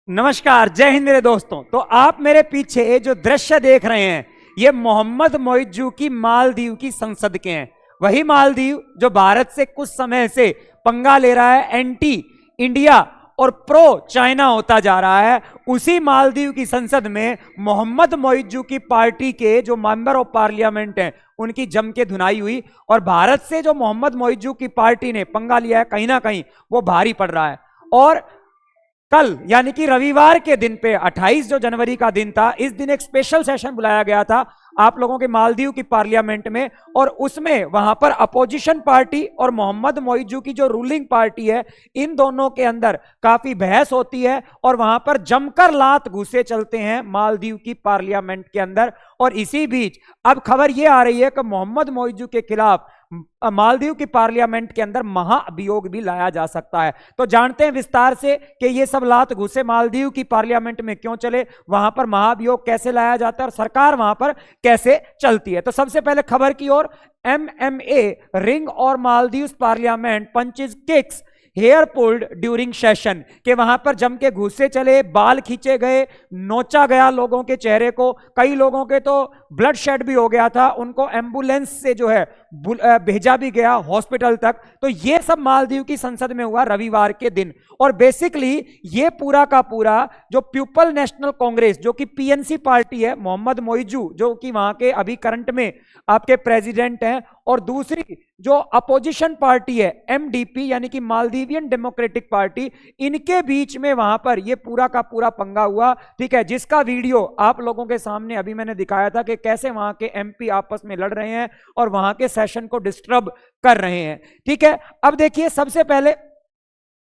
नमस्कार, जय हिंद मेरे दोस्तों। तो आप मेरे पीछे जो दृश्य देख रहे हैं ये मोहम्मद मोइज्जू की मालदीव की संसद के हैं। वही मालदीव जो भारत से कुछ समय से पंगा ले रहा है, एंटी इंडिया और प्रो चाइना होता जा रहा है। उसी मालदीव की संसद में मोहम्मद मोइज्जू की पार्टी के जो मेंबर ऑफ पार्लियामेंट हैं उनकी जम के धुनाई हुई। और भारत से जो मोहम्मद मोइज्जू की पार्टी ने पंगा लिया है, कहीं ना कहीं वो भारी पड़ रहा है। और कल यानी कि रविवार के दिन पे 28 जो जनवरी का दिन था, इस दिन एक स्पेशल सेशन बुलाया गया था आप लोगों के मालदीव की पार्लियामेंट में। और उसमें वहां पर अपोजिशन पार्टी और मोहम्मद मोइज्जू की जो रूलिंग पार्टी है, इन दोनों के अंदर काफी बहस होती है और वहां पर जमकर लात घूसे चलते हैं मालदीव की पार्लियामेंट के अंदर। और इसी बीच अब खबर यह आ रही है कि मोहम्मद मोइज्जू के खिलाफ मालदीव की पार्लियामेंट के अंदर महाअभियोग भी लाया जा सकता है। तो जानते हैं विस्तार से कि ये सब लात घुसे मालदीव की पार्लियामेंट में क्यों चले, वहां पर महाअभियोग कैसे लाया जाता है और सरकार वहां पर कैसे चलती है। तो सबसे पहले खबर की ओर। MMA रिंग और Maldives parliament punches kicks hair pulled during session के वहां पर जम के घुसे चले, बाल खींचे गए, नोचा गया लोगों के चेहरे को। कई लोगों के तो ब्लड शेड भी हो गया था, उनको एम्बुलेंस से जो है भेजा भी गया हॉस्पिटल तक। तो ये सब मालदीव की संसद में हुआ रविवार के दिन। और बेसिकली ये पूरा का पूरा जो पीपल नेशनल कांग्रेस जो कि PNC पार्टी है, मोहम्मद मोइज्जू जो कि वहां के अभी करंट में आपके प्रेसिडेंट हैं, और दूसरी जो अपोजिशन पार्टी है MDP यानी कि मालदीवियन डेमोक्रेटिक पार्टी, इनके बीच में वहां पर ये पूरा का पूरा पंगा हुआ। ठीक है, जिसका वीडियो आप लोगों के सामने अभी मैंने दिखाया था कि कैसे वहां के MP आपस में लड़ रहे हैं और वहां के सेशन को डिस्टर्ब कर रहे हैं। ठीक है, अब देखिए सबसे पहले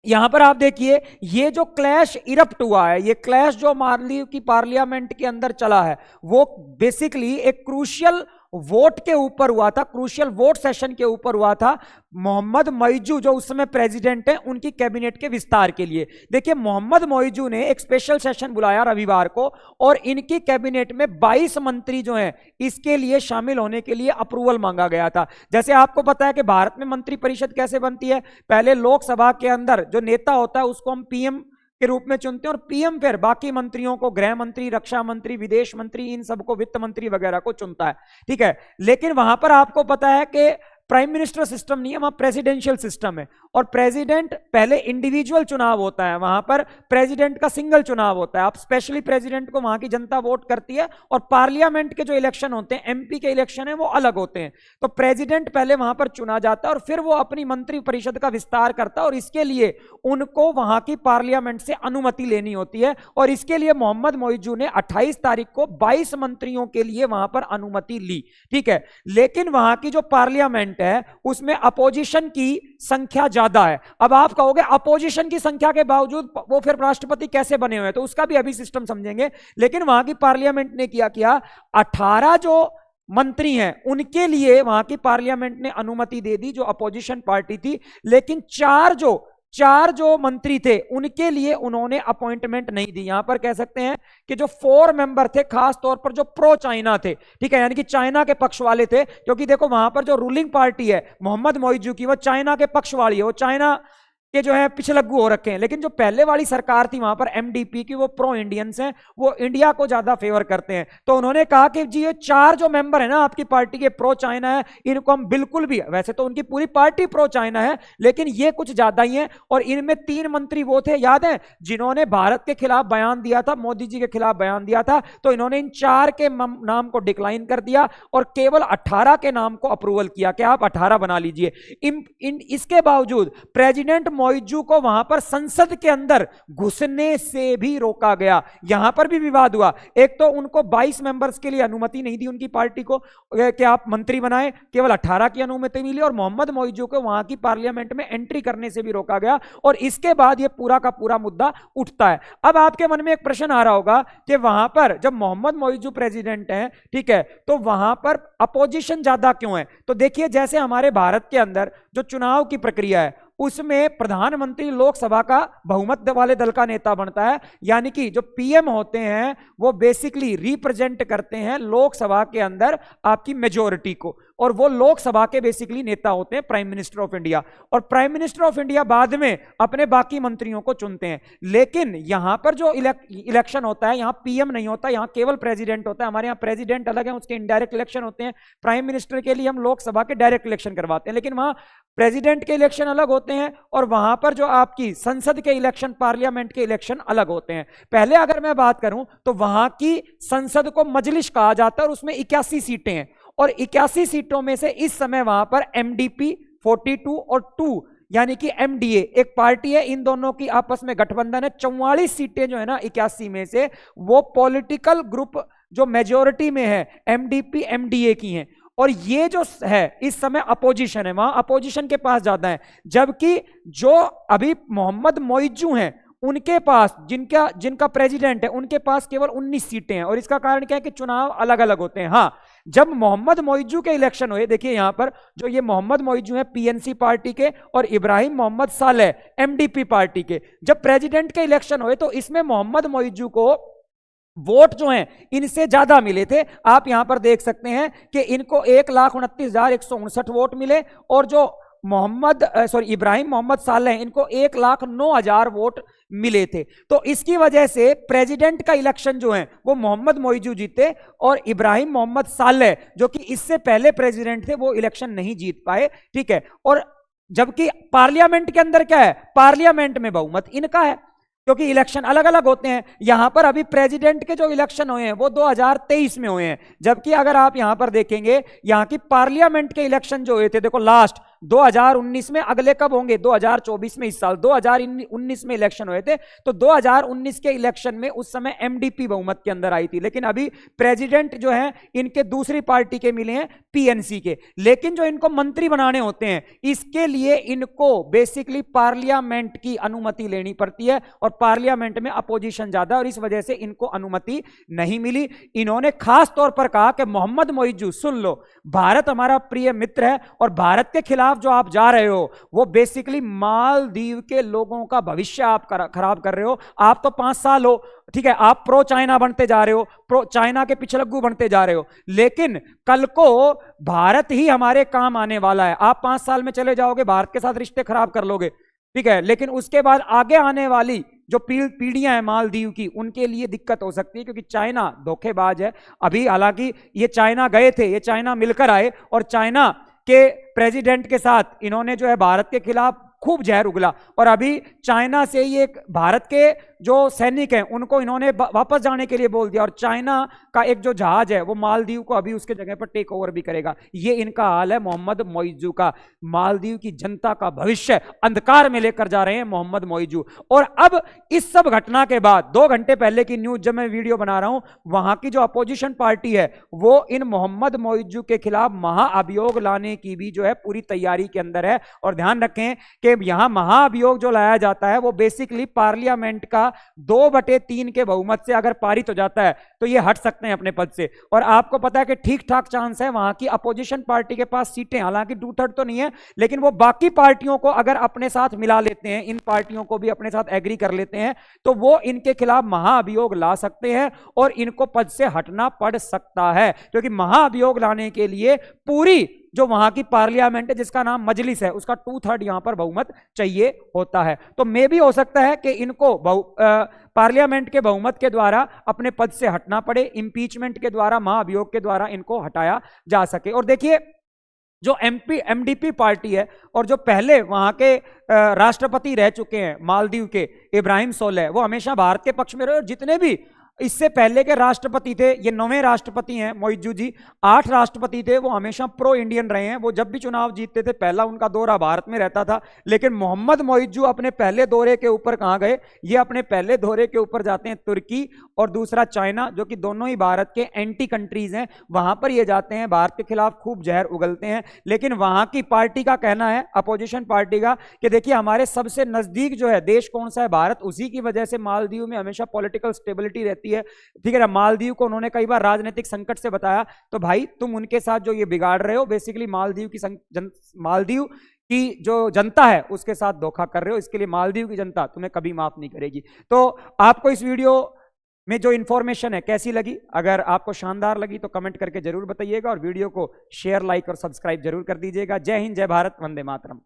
यहां पर आप देखिए ये जो क्लैश इरप्ट हुआ है, ये क्लैश जो मालदीव की पार्लियामेंट के अंदर चला है, वो बेसिकली एक क्रूशियल वोट के ऊपर हुआ था, क्रूशियल वोट सेशन के ऊपर हुआ था। मोहम्मद मोइज्जू जो उस समय प्रेसिडेंट हैं उनकी कैबिनेट के विस्तार के लिए। देखिए मोहम्मद मोइज्जू ने एक स्पेशल सेशन बुलाया रविवार को और इनकी कैबिनेट में 22 मंत्री जो हैं इसके लिए शामिल होने के लिए अप्रूवल मांगा गया था। जैसे आपको पता है कि भारत में मंत्री परिषद कैसे बनती है, पहले लोकसभा के अंदर जो नेता होता है उसको हम PM के रूप में चुनते हैं और PM फिर बाकी मंत्रियों को, गृह मंत्री, रक्षा मंत्री, विदेश मंत्री, इन सबको, वित्त मंत्री वगैरह को चुनता है। ठीक है, लेकिन वहां पर आपको पता है कि प्राइम मिनिस्टर सिस्टम नहीं है, वहां प्रेसिडेंशियल सिस्टम है। और प्रेसिडेंट पहले इंडिविजुअल चुनाव होता है, वहां पर प्रेसिडेंट का सिंगल चुनाव होता है। आप स्पेशली प्रेसिडेंट को वहां की जनता वोट करती है और पार्लियामेंट के जो इलेक्शन होते हैं, MP के इलेक्शन है, वो अलग होते हैं। तो प्रेसिडेंट पहले वहां पर चुना जाता है और फिर वो अपनी मंत्री परिषद का विस्तार करता है और इसके लिए उनको वहां की पार्लियामेंट से अनुमति लेनी होती है। और इसके लिए मोहम्मद मोइज्जू ने 28 तारीख को 22 मंत्रियों के लिए वहां पर अनुमति ली। ठीक है, लेकिन वहां की जो पार्लियामेंट है उसमें अपोजिशन की संख्या ज्यादा है। अब आप कहोगे अपोजिशन की संख्या के बावजूद वो फिर राष्ट्रपति कैसे बने हुए हैं, तो उसका भी अभी सिस्टम समझेंगे। लेकिन वहां की पार्लियामेंट ने किया 18 जो मंत्री हैं उनके लिए वहां की पार्लियामेंट ने अनुमति दे दी जो अपोजिशन पार्टी थी। लेकिन चार जो मंत्री थे उनके लिए उन्होंने अपॉइंटमेंट नहीं दी। यहां पर कह सकते हैं कि जो 4 मेंबर थे, खास तौर पर जो प्रो चाइना थे, ठीक है, यानी कि चाइना के पक्ष वाले थे। क्योंकि देखो वहां पर जो रूलिंग पार्टी है मोहम्मद मोइज्जू की, वो चाइना के पक्ष वाली है, वो चाइना के जो है पिछलग्गू हो रखे हैं। लेकिन जो पहले वाली सरकार थी वहां पर MDP की, वो प्रो इंडियंस हैं, वो इंडिया को ज्यादा फेवर करते हैं। तो उन्होंने कहा कि जी ये 4 जो मेंबर है ना आपकी पार्टी के प्रो चाइना है, इनको हम बिल्कुल भी, वैसे तो उनकी पूरी पार्टी प्रो चाइना है लेकिन ये कुछ ज्यादा ही है। और इनमें 3 मंत्री वो थे, याद है, जिन्होंने भारत के खिलाफ बयान दिया था, मोदी जी के खिलाफ बयान दिया था। तो इन्होंने इन 4 के नाम को डिक्लाइन कर दिया और केवल 18 के नाम को अप्रूवल किया कि आप 18 बना लीजिए। इसके बावजूद प्रेसिडेंट मोइज्जू को वहां पर संसद के अंदर घुसने से भी रोका गया। यहां पर भी विवाद हुआ। एक तो उनको 22 मेंबर्स के लिए अनुमति नहीं दी उनकी पार्टी को कि आप मंत्री बनाएं, केवल 18 की अनुमति मिली। और मोहम्मद मोइज्जू को वहां की पार्लियामेंट में एंट्री करने से भी रोका गया। और इसके बाद यह पूरा का पूरा मुद्दा उठता है। अब आपके मन में एक प्रश्न आ रहा होगा कि वहां पर जब मोहम्मद मोइज्जू प्रेसिडेंट हैं, ठीक है, तो वहां पर अपोजिशन ज्यादा क्यों है? तो देखिए जैसे हमारे भारत के अंदर जो चुनाव की प्रक्रिया है उसमें प्रधानमंत्री लोकसभा का बहुमत वाले दल का नेता बनता है, यानी कि जो PM होते हैं वो बेसिकली रिप्रेजेंट करते हैं लोकसभा के अंदर आपकी मेजॉरिटी को। और वो लोकसभा के बेसिकली नेता होते हैं, प्राइम मिनिस्टर ऑफ इंडिया। और प्राइम मिनिस्टर ऑफ इंडिया बाद में अपने बाकी मंत्रियों को चुनते हैं। लेकिन यहां पर जो इलेक्शन होता है, यहां पीएम नहीं होता, यहां केवल प्रेसिडेंट होता है। हमारे यहां प्रेसिडेंट अलग है, उसके इनडायरेक्ट इलेक्शन होते हैं। प्राइम मिनिस्टर के लिए हम लोकसभा के डायरेक्ट इलेक्शन करवाते हैं, लेकिन वहां प्रेसिडेंट के इलेक्शन अलग होते हैं और वहां पर जो आपकी संसद के इलेक्शन, पार्लियामेंट के इलेक्शन अलग होते हैं। पहले अगर मैं बात करूं तो वहां की संसद को मजलिस कहा जाता है और उसमें 81 सीटें हैं, और 81 सीटों में से इस समय वहां पर एमडीपी 42 और 2 यानी कि एमडीए एक पार्टी है, इन दोनों की आपस में गठबंधन है। 44 सीटें जो है ना 81 में से, वो पॉलिटिकल ग्रुप जो मेजोरिटी में है एमडीपी एमडीए की हैं। और ये जो है इस समय अपोजिशन है, वहां अपोजिशन के पास ज्यादा है। जबकि जो अभी मोहम्मद मोइज्जू हैं उनके पास, जिनका प्रेसिडेंट है, उनके पास केवल 19 सीटें हैं। और इसका कारण क्या है कि चुनाव अलग अलग होते हैं। हाँ, जब मोहम्मद मोइज्जू के इलेक्शन हुए, देखिए यहां पर जो ये मोहम्मद मोइज्जू है पीएनसी पार्टी के और इब्राहिम मोहम्मद सालेह एमडीपी पार्टी के, जब प्रेसिडेंट के इलेक्शन हुए तो इसमें मोहम्मद मोइज्जू को वोट जो हैं इनसे ज्यादा मिले थे। आप यहां पर देख सकते हैं कि इनको 1,29,159 वोट मिले, और जो इब्राहिम मोहम्मद सालेह इनको 1,09,000 वोट मिले थे। तो इसकी वजह से प्रेसिडेंट का इलेक्शन जो है वो मोहम्मद मोइज्जू जीते, और इब्राहिम मोहम्मद सालेह जो कि इससे पहले प्रेसिडेंट थे वो इलेक्शन नहीं जीत पाए। ठीक है, और जबकि पार्लियामेंट के अंदर क्या है, पार्लियामेंट में बहुमत इनका है, क्योंकि इलेक्शन अलग अलग होते हैं। यहां पर अभी प्रेसिडेंट के जो इलेक्शन हुए हैं वो 2023 में हुए हैं, जबकि अगर आप यहां पर देखेंगे यहां की पार्लियामेंट के इलेक्शन जो हुए थे, देखो लास्ट 2019 में, अगले कब होंगे 2024 में, इस साल 2019 में इलेक्शन हुए थे। तो 2019 के इलेक्शन में उस समय एमडीपी बहुमत के अंदर आई थी, लेकिन अभी प्रेसिडेंट जो है इनके दूसरी पार्टी के मिले हैं, पीएनसी के। लेकिन जो इनको मंत्री बनाने होते हैं इसके लिए इनको बेसिकली पार्लियामेंट की अनुमति लेनी पड़ती है, और पार्लियामेंट में अपोजिशन ज्यादा, और इस वजह से इनको अनुमति नहीं मिली। इन्होंने खास तौर पर कहा कि मोहम्मद मोइज्जू सुन लो, भारत हमारा प्रिय मित्र है, और भारत के खिलाफ जो आप जा रहे हो वो बेसिकली मालदीव के लोगों का भविष्य आप खराब कर रहे हो। आप तो 5 साल हो, ठीक है, आप प्रो चाइना बनते जा रहे हो, प्रो चाइना के पिछलग्गू बनते जा रहे हो, लेकिन कल को भारत ही हमारे काम आने वाला है। आप 5 साल में चले जाओगे, भारत के साथ रिश्ते खराब कर लोगे, ठीक है, लेकिन उसके बाद आगे आने वाली जो पीढ़ियां हैं मालदीव की, उनके लिए दिक्कत हो सकती है, क्योंकि चाइना धोखेबाज है। अभी हालांकि ये चाइना गए थे, ये चाइना मिलकर आए, और चाइना के प्रेसिडेंट के साथ इन्होंने जो है भारत के खिलाफ खूब जहर उगला, और अभी चाइना से ही एक भारत के जो सैनिक हैं उनको इन्होंने वापस जाने के लिए बोल दिया, और चाइना का एक जो जहाज है वो मालदीव को अभी उसके जगह पर टेक ओवर भी करेगा। ये इनका हाल है मोहम्मद मोइज्जू का। मालदीव की जनता का भविष्य अंधकार में लेकर जा रहे हैं मोहम्मद मोइज्जू। और अब इस सब घटना के बाद 2 घंटे पहले की न्यूज, जब मैं वीडियो बना रहा हूं, वहां की जो अपोजिशन पार्टी है वो इन मोहम्मद मोइज्जू के खिलाफ महाअभियोग लाने की भी जो है पूरी तैयारी के अंदर है। और ध्यान रखें कि यहां महाअभियोग जो लाया जाता है वो बेसिकली पार्लियामेंट का 2/3 के बहुमत से अगर पारित हो जाता है तो ये हट सकते हैं अपने पद से। और आपको पता है कि ठीक ठाक चांस है वहां की अपोजिशन पार्टी के पास सीटें, हालांकि 2/3 तो नहीं है, लेकिन वो बाकी पार्टियों को अगर अपने साथ मिला लेते हैं, इन पार्टियों को भी अपने साथ एग्री कर लेते हैं, तो वो इनके खिलाफ महाअभियोग ला सकते हैं और इनको पद से हटना पड़ सकता है। क्योंकि महाअभियोग लाने के लिए पूरी जो वहां की पार्लियामेंट है जिसका नाम मजलिस है, उसका 2/3 यहां पर बहुमत चाहिए होता है। तो मे भी हो सकता है कि इनको पार्लियामेंट के बहुमत के द्वारा अपने पद से हटना पड़े, इंपीचमेंट के द्वारा, महाअभियोग के द्वारा इनको हटाया जा सके। और देखिए जो एमडीपी पार्टी है और जो पहले वहां के राष्ट्रपति रह चुके हैं मालदीव के, इब्राहिम सोलेह, वो हमेशा भारत के पक्ष में रहे। और जितने भी इससे पहले के राष्ट्रपति थे, ये 9वें राष्ट्रपति हैं मोइज्जू जी, 8 राष्ट्रपति थे, वो हमेशा प्रो इंडियन रहे हैं। वो जब भी चुनाव जीतते थे पहला उनका दौरा भारत में रहता था। लेकिन मोहम्मद मोइज्जू अपने पहले दौरे के ऊपर कहां गए? ये अपने पहले दौरे के ऊपर जाते हैं तुर्की, और दूसरा चाइना, जो कि दोनों ही भारत के एंटी कंट्रीज हैं। वहां पर ये जाते हैं, भारत के खिलाफ खूब जहर उगलते हैं। लेकिन वहां की पार्टी का कहना है, अपोजिशन पार्टी का, कि देखिए हमारे सबसे नजदीक जो है देश कौन सा है? भारत। उसी की वजह से मालदीव में हमेशा पॉलिटिकल स्टेबिलिटी रहती है, ठीक है ना। मालदीव को उन्होंने कई बार राजनीतिक संकट से बताया, तो भाई तुम उनके साथ जो ये बिगाड़ रहे हो, बेसिकली मालदीव की जो जनता है उसके साथ धोखा कर रहे हो। इसके लिए मालदीव की जनता तुम्हें कभी माफ नहीं करेगी। तो आपको इस वीडियो में जो इंफॉर्मेशन है कैसी लगी? अगर आपको शानदार लगी तो कमेंट करके जरूर बताइएगा और वीडियो को शेयर, लाइक और सब्सक्राइब जरूर कर दीजिएगा। जय हिंद, जय भारत, वंदे मातरम।